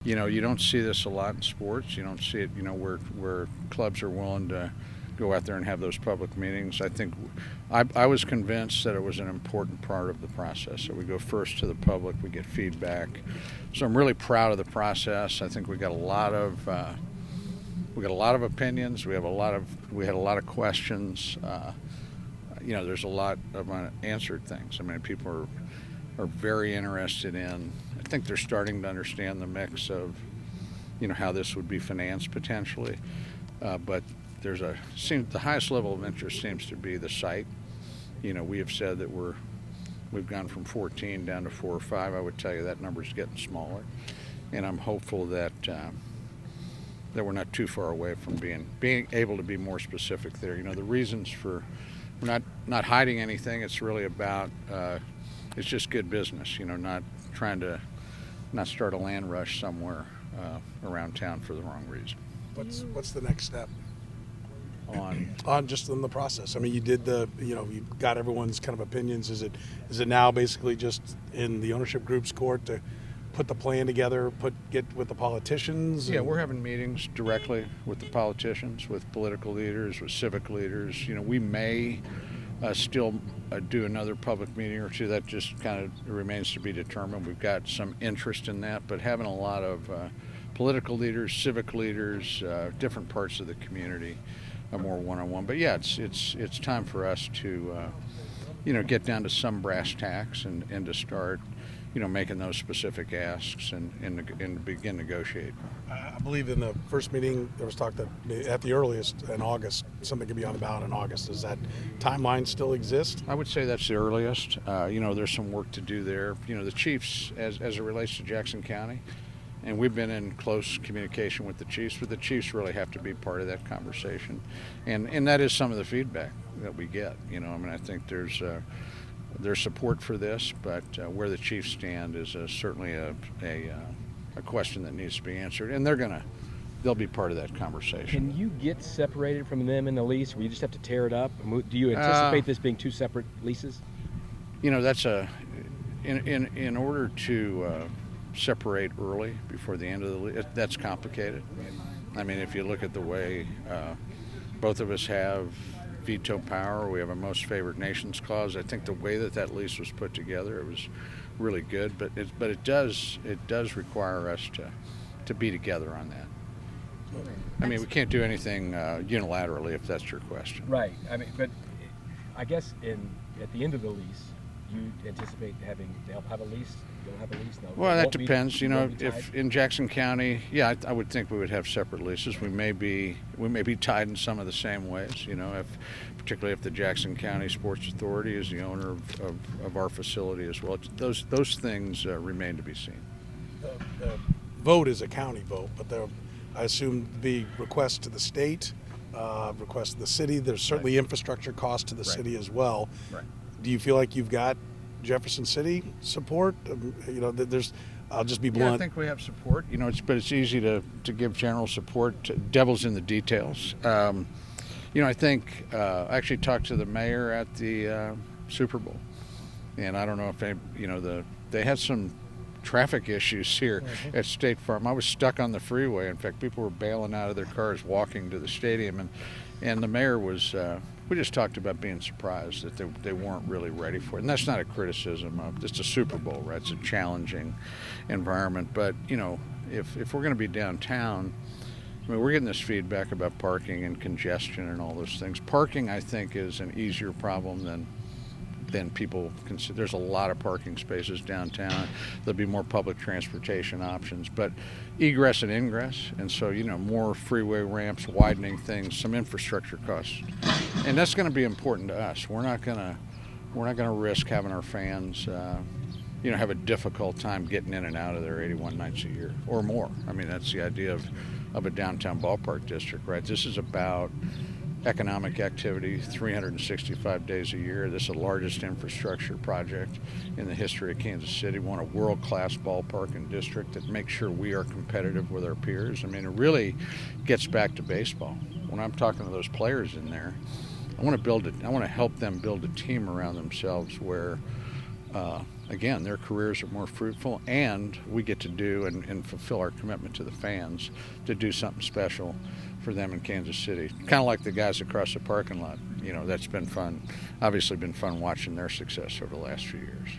You know, you don't see this a lot in sports. You don't see it, where clubs are willing to go out there and have those public meetings. I think I was convinced that it was an important part of the process. So we go first to the public, we get feedback. So I'm really proud of the process. I think we got a lot of opinions. We had a lot of questions. There's a lot of unanswered things. I mean, people are very interested in. I think they're starting to understand the mix of, how this would be financed potentially. But the highest level of interest seems to be the site. We have said that we've gone from 14 down to 4 or 5. I would tell you that number's getting smaller, and I'm hopeful that we're not too far away from being able to be more specific there. The reasons for we're not hiding anything. It's really about it's just good business. Not trying to start a land rush somewhere around town for the wrong reason. What's the next step On just in the process? I mean, you did you got everyone's kind of opinions. Is it now basically just in the ownership group's court to put the plan together, get with the politicians? Yeah, we're having meetings directly with the politicians, with political leaders, with civic leaders. We may still do another public meeting or two. That just kind of remains to be determined. We've got some interest in that, but having a lot of political leaders, civic leaders, different parts of the community, more one-on-one. But yeah, it's time for us to get down to some brass tacks and to start making those specific asks and begin negotiating. I believe in the first meeting there was talk that at the earliest in August something could be on the ballot in August. Does that timeline still exist? I would say that's the earliest. There's some work to do there. The chiefs, as it relates to Jackson County, and we've been in close communication with the chiefs, but the chiefs really have to be part of that conversation, and that is some of the feedback that we get. I think there's support for this, but where the chiefs stand is certainly a question that needs to be answered, and they'll be part of that conversation. Can you get separated from them in the lease, or you just have to tear it up? Do you anticipate this being two separate leases? That's in order to separate early before the end of the lease, that's complicated. I mean, if you look at the way both of us have veto power, we have a most favored nations clause. I think the way that lease was put together, it was really good, but it does require us to be together on that. I mean, we can't do anything unilaterally, if that's your question. Right. I mean, but I guess at the end of the lease, you anticipate they'll have a lease. You'll have a lease. No, well, that depends. If in Jackson County, yeah, I would think we would have separate leases. We may be tied in some of the same ways. Particularly if the Jackson County Sports Authority is the owner of our facility as well. Those things remain to be seen. The vote is a county vote, but I assume be requests to the state, requests to the city. There's certainly infrastructure costs to the city as well. Right. Do you feel like you've got Jefferson City support? I'll just be blunt. Yeah, I think we have support. But it's easy to give general support. Devil's in the details. I think I actually talked to the mayor at the Super Bowl, and I don't know if they had some traffic issues here at State Farm. I was stuck on the freeway. In fact, people were bailing out of their cars walking to the stadium, and the mayor was. We just talked about being surprised that they weren't really ready for it. And that's not a criticism of it's a Super Bowl, right? It's a challenging environment. But, if we're going to be downtown, we're getting this feedback about parking and congestion and all those things. Parking, I think, is an easier problem than people consider. There's a lot of parking spaces downtown. There'll be more public transportation options, but egress and ingress, and so more freeway ramps, widening things, some infrastructure costs, and that's going to be important to us. We're not going to risk having our fans have a difficult time getting in and out of there 81 nights a year or more. I mean, that's the idea of a downtown ballpark district, right? This is about economic activity 365 days a year. This is the largest infrastructure project in the history of Kansas City. We want a world-class ballpark and district that makes sure we are competitive with our peers. I mean, it really gets back to baseball. When I'm talking to those players in there, I want to help them build a team around themselves where again, their careers are more fruitful, and we get to do and fulfill our commitment to the fans to do something special for them in Kansas City. Kind of like the guys across the parking lot. That's been fun. Obviously been fun watching their success over the last few years.